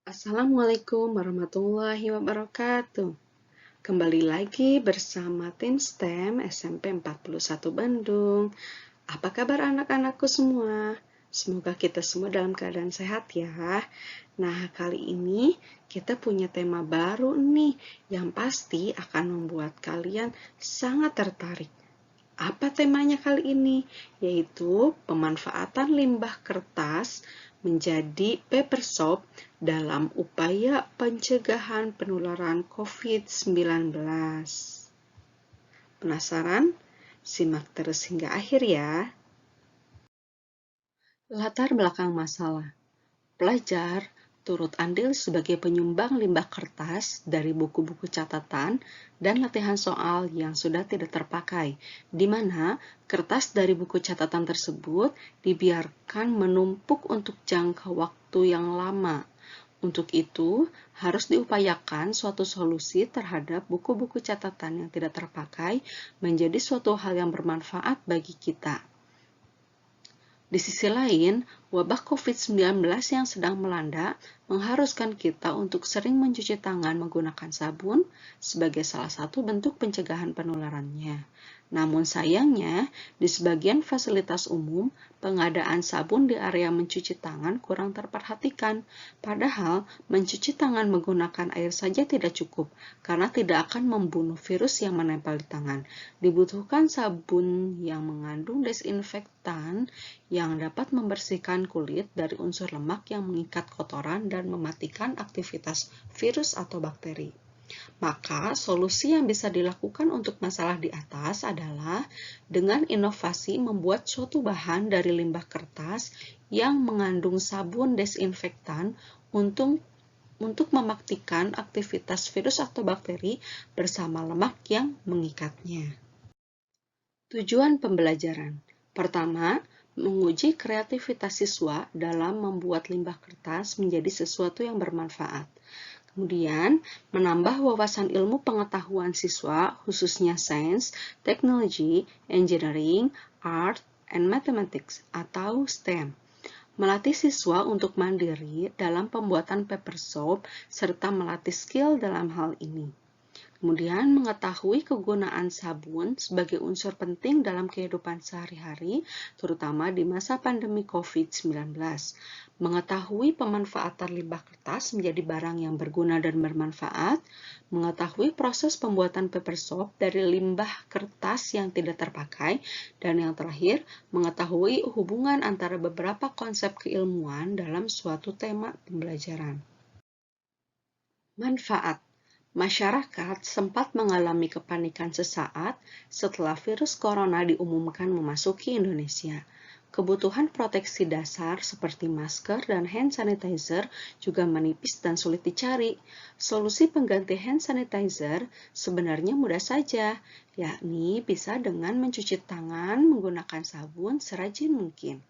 Assalamualaikum warahmatullahi wabarakatuh. Kembali lagi bersama tim STEM SMP 41 Bandung. Apa kabar anak-anakku semua? Semoga kita semua dalam keadaan sehat ya. Nah, kali ini kita punya tema baru nih yang pasti akan membuat kalian sangat tertarik. Apa temanya kali ini? Yaitu pemanfaatan limbah kertas menjadi paper soap dalam upaya pencegahan penularan COVID-19. Penasaran? Simak terus hingga akhir ya. Latar belakang masalah. Pelajar turut andil sebagai penyumbang limbah kertas dari buku-buku catatan dan latihan soal yang sudah tidak terpakai, di mana kertas dari buku catatan tersebut dibiarkan menumpuk untuk jangka waktu yang lama. Untuk itu, harus diupayakan suatu solusi terhadap buku-buku catatan yang tidak terpakai menjadi suatu hal yang bermanfaat bagi kita. Di sisi lain, wabah COVID-19 yang sedang melanda mengharuskan kita untuk sering mencuci tangan menggunakan sabun sebagai salah satu bentuk pencegahan penularannya. Namun sayangnya, di sebagian fasilitas umum, pengadaan sabun di area mencuci tangan kurang terperhatikan. Padahal, mencuci tangan menggunakan air saja tidak cukup, karena tidak akan membunuh virus yang menempel di tangan. Dibutuhkan sabun yang mengandung desinfektan yang dapat membersihkan kulit dari unsur lemak yang mengikat kotoran dan mematikan aktivitas virus atau bakteri. Maka, solusi yang bisa dilakukan untuk masalah di atas adalah dengan inovasi membuat suatu bahan dari limbah kertas yang mengandung sabun desinfektan untuk mematikan aktivitas virus atau bakteri bersama lemak yang mengikatnya. Tujuan pembelajaran. Pertama, menguji kreativitas siswa dalam membuat limbah kertas menjadi sesuatu yang bermanfaat. Kemudian, menambah wawasan ilmu pengetahuan siswa, khususnya sains, teknologi, engineering, art, and mathematics atau STEM. Melatih siswa untuk mandiri dalam pembuatan paper soap, serta melatih skill dalam hal ini. Kemudian, mengetahui kegunaan sabun sebagai unsur penting dalam kehidupan sehari-hari, terutama di masa pandemi COVID-19. Mengetahui pemanfaatan limbah kertas menjadi barang yang berguna dan bermanfaat. Mengetahui proses pembuatan paper soap dari limbah kertas yang tidak terpakai. Dan yang terakhir, mengetahui hubungan antara beberapa konsep keilmuan dalam suatu tema pembelajaran. Manfaat. Masyarakat sempat mengalami kepanikan sesaat setelah virus corona diumumkan memasuki Indonesia. Kebutuhan proteksi dasar seperti masker dan hand sanitizer juga menipis dan sulit dicari. Solusi pengganti hand sanitizer sebenarnya mudah saja, yakni bisa dengan mencuci tangan menggunakan sabun serajin mungkin.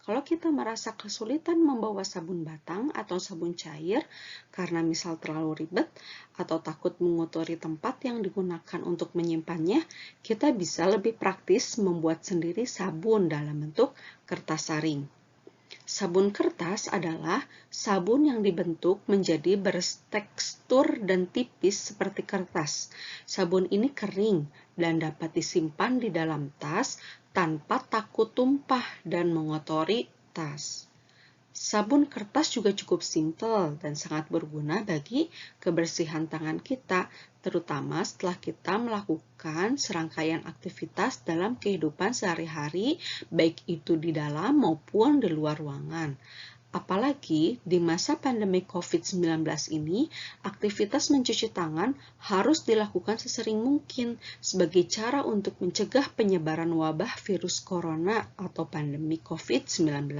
Kalau kita merasa kesulitan membawa sabun batang atau sabun cair karena misal terlalu ribet atau takut mengotori tempat yang digunakan untuk menyimpannya, kita bisa lebih praktis membuat sendiri sabun dalam bentuk kertas saring. Sabun kertas adalah sabun yang dibentuk menjadi bertekstur dan tipis seperti kertas. Sabun ini kering dan dapat disimpan di dalam tas tanpa takut tumpah dan mengotori tas. Sabun kertas juga cukup simpel dan sangat berguna bagi kebersihan tangan kita, terutama setelah kita melakukan serangkaian aktivitas dalam kehidupan sehari-hari, baik itu di dalam maupun di luar ruangan. Apalagi di masa pandemi COVID-19 ini, aktivitas mencuci tangan harus dilakukan sesering mungkin sebagai cara untuk mencegah penyebaran wabah virus corona atau pandemi COVID-19.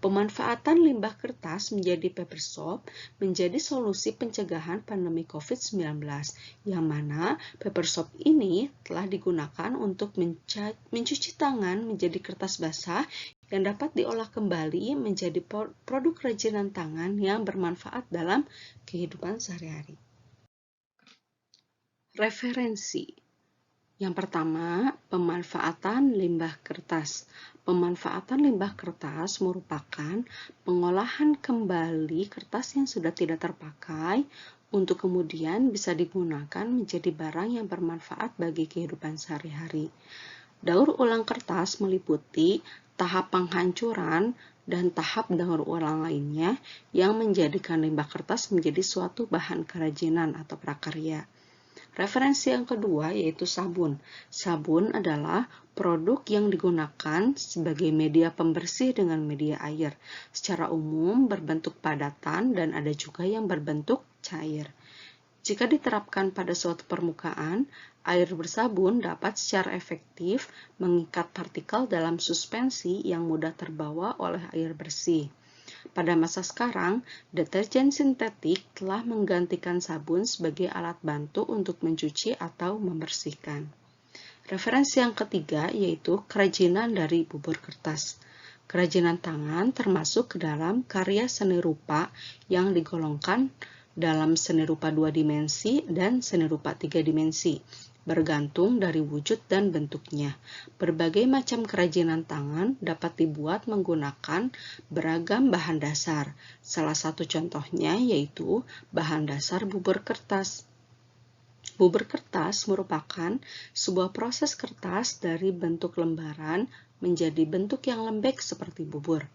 Pemanfaatan limbah kertas menjadi paper soap menjadi solusi pencegahan pandemi COVID-19, yang mana paper soap ini telah digunakan untuk mencuci tangan menjadi kertas basah yang dapat diolah kembali menjadi produk kerajinan tangan yang bermanfaat dalam kehidupan sehari-hari. Referensi. Yang pertama, pemanfaatan limbah kertas. Pemanfaatan limbah kertas merupakan pengolahan kembali kertas yang sudah tidak terpakai untuk kemudian bisa digunakan menjadi barang yang bermanfaat bagi kehidupan sehari-hari. Daur ulang kertas meliputi tahap penghancuran dan tahap daur ulang lainnya yang menjadikan limbah kertas menjadi suatu bahan kerajinan atau prakarya. Referensi yang kedua yaitu sabun. Sabun adalah produk yang digunakan sebagai media pembersih dengan media air. Secara umum berbentuk padatan dan ada juga yang berbentuk cair. Jika diterapkan pada suatu permukaan, air bersabun dapat secara efektif mengikat partikel dalam suspensi yang mudah terbawa oleh air bersih. Pada masa sekarang, deterjen sintetik telah menggantikan sabun sebagai alat bantu untuk mencuci atau membersihkan. Referensi yang ketiga yaitu kerajinan dari bubur kertas. Kerajinan tangan termasuk ke dalam karya seni rupa yang digolongkan dalam seni rupa 2 dimensi dan seni rupa 3 dimensi, bergantung dari wujud dan bentuknya. Berbagai macam kerajinan tangan dapat dibuat menggunakan beragam bahan dasar. Salah satu contohnya yaitu bahan dasar bubur kertas. Bubur kertas merupakan sebuah proses kertas dari bentuk lembaran menjadi bentuk yang lembek seperti bubur.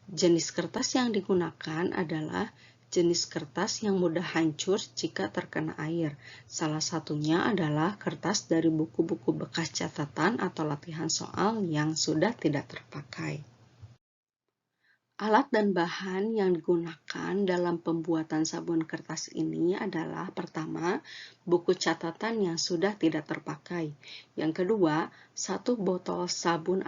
Jenis kertas yang digunakan adalah jenis kertas yang mudah hancur jika terkena air. Salah satunya adalah kertas dari buku-buku bekas catatan atau latihan soal yang sudah tidak terpakai. Alat dan bahan yang digunakan dalam pembuatan sabun kertas ini adalah pertama, buku catatan yang sudah tidak terpakai. Yang kedua, satu botol sabun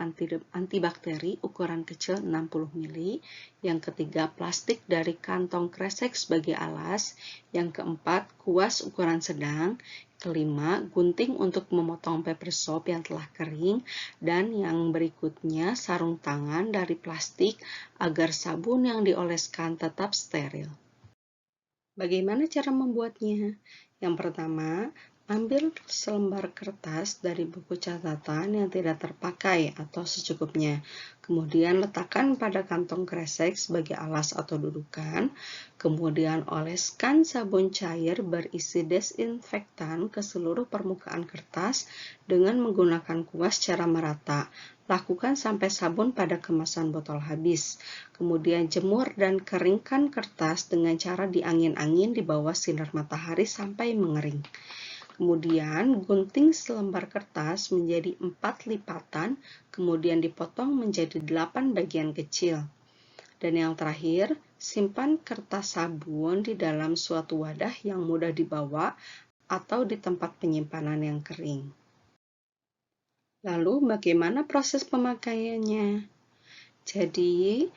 antibakteri ukuran kecil 60 ml. Yang ketiga, plastik dari kantong kresek sebagai alas. Yang keempat, kuas ukuran sedang. Kelima, gunting untuk memotong paper soap yang telah kering, dan yang berikutnya sarung tangan dari plastik agar sabun yang dioleskan tetap steril. Bagaimana cara membuatnya? Yang pertama, ambil selembar kertas dari buku catatan yang tidak terpakai atau secukupnya. Kemudian letakkan pada kantong kresek sebagai alas atau dudukan. Kemudian oleskan sabun cair berisi desinfektan ke seluruh permukaan kertas dengan menggunakan kuas secara merata. Lakukan sampai sabun pada kemasan botol habis. Kemudian jemur dan keringkan kertas dengan cara diangin-angin di bawah sinar matahari sampai mengering. Kemudian gunting selembar kertas menjadi 4 lipatan, kemudian dipotong menjadi 8 bagian kecil. Dan yang terakhir, simpan kertas sabun di dalam suatu wadah yang mudah dibawa atau di tempat penyimpanan yang kering. Lalu bagaimana proses pemakaiannya? Jadi,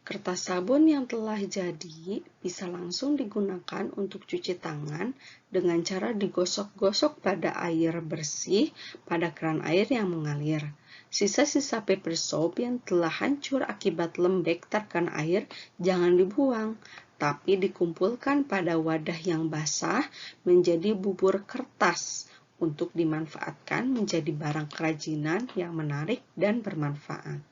kertas sabun yang telah jadi bisa langsung digunakan untuk cuci tangan dengan cara digosok-gosok pada air bersih pada keran air yang mengalir. Sisa-sisa paper soap yang telah hancur akibat lembek terkena air jangan dibuang, tapi dikumpulkan pada wadah yang basah menjadi bubur kertas untuk dimanfaatkan menjadi barang kerajinan yang menarik dan bermanfaat.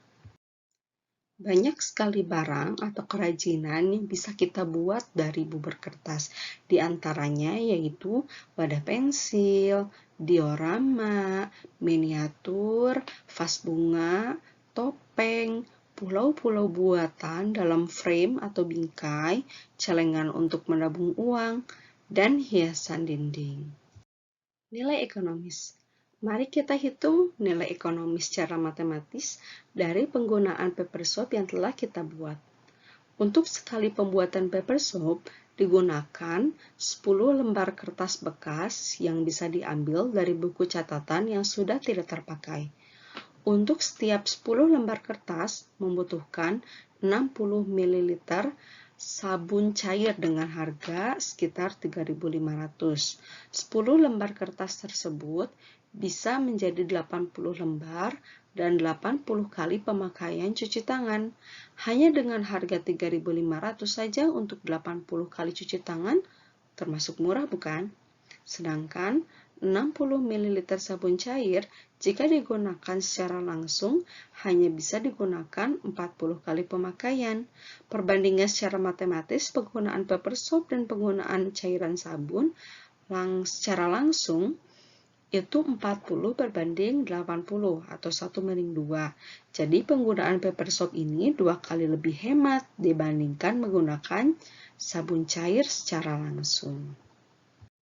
Banyak sekali barang atau kerajinan yang bisa kita buat dari bubur kertas. Di antaranya yaitu wadah pensil, diorama, miniatur, vas bunga, topeng, pulau-pulau buatan dalam frame atau bingkai, celengan untuk menabung uang, dan hiasan dinding. Nilai ekonomis. Mari kita hitung nilai ekonomis secara matematis dari penggunaan paper soap yang telah kita buat. Untuk sekali pembuatan paper soap, digunakan 10 lembar kertas bekas yang bisa diambil dari buku catatan yang sudah tidak terpakai. Untuk setiap 10 lembar kertas membutuhkan 60 ml sabun cair dengan harga sekitar 3.500. 10 lembar kertas tersebut bisa menjadi 80 lembar dan 80 kali pemakaian cuci tangan. Hanya dengan harga 3.500 saja untuk 80 kali cuci tangan, termasuk murah bukan? Sedangkan 60 ml sabun cair jika digunakan secara langsung hanya bisa digunakan 40 kali pemakaian. Perbandingan secara matematis penggunaan paper soap dan penggunaan cairan sabun secara langsung itu 40 berbanding 80 atau 1:2. Jadi penggunaan paper soap ini 2 kali lebih hemat dibandingkan menggunakan sabun cair secara langsung.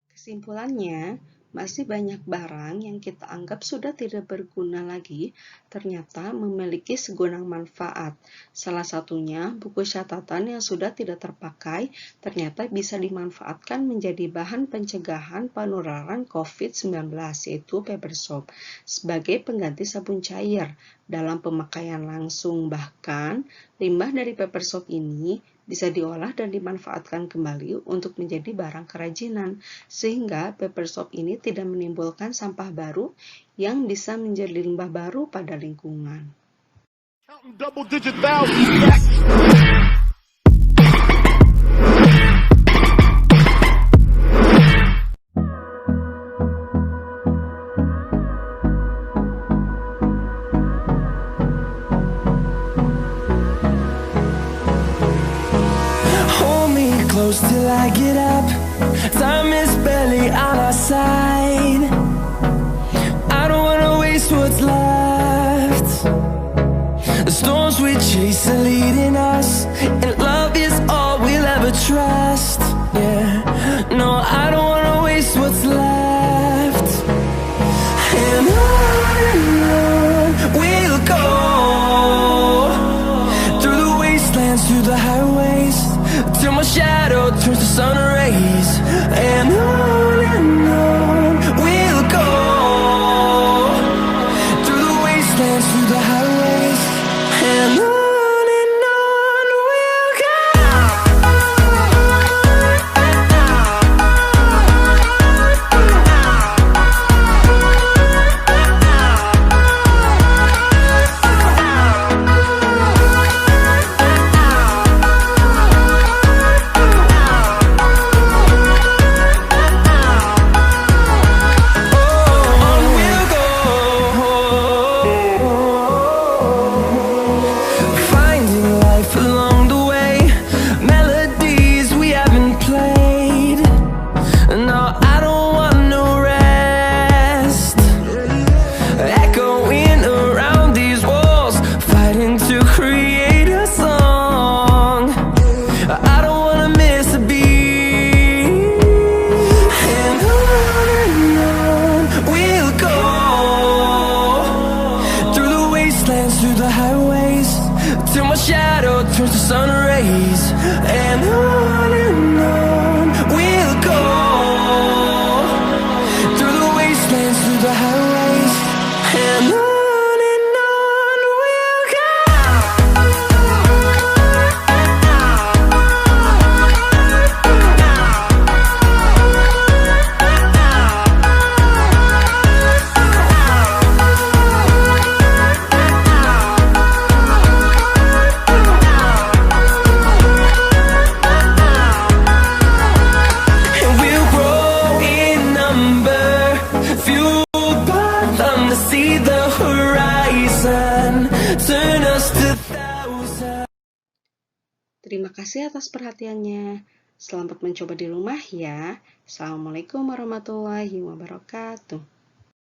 Kesimpulannya, masih banyak barang yang kita anggap sudah tidak berguna lagi, ternyata memiliki segudang manfaat. Salah satunya, buku catatan yang sudah tidak terpakai ternyata bisa dimanfaatkan menjadi bahan pencegahan penularan COVID-19, yaitu paper soap, sebagai pengganti sabun cair dalam pemakaian langsung. Bahkan, limbah dari paper soap ini bisa diolah dan dimanfaatkan kembali untuk menjadi barang kerajinan, sehingga paper soap ini tidak menimbulkan sampah baru yang bisa menjadi limbah baru pada lingkungan. Close till I get up. Time is barely on our side. I don't wanna waste what's left. The storms we chase are leading us, and love is all we'll ever trust. Yeah, no, I don't wanna waste what's left. And on we'll go, through the wastelands, through the highways, till my shadow turns to sun rays. And on we'll go, through the wastelands, through the highways, and on we'll go. Through the highways, till my shadow turns to sun rays. And on we'll go, through the wastelands, through the highways, and on we'll go. See the horizon, turn us to thousands. Terima kasih atas perhatiannya. Selamat mencoba di rumah ya. Assalamualaikum warahmatullahi wabarakatuh.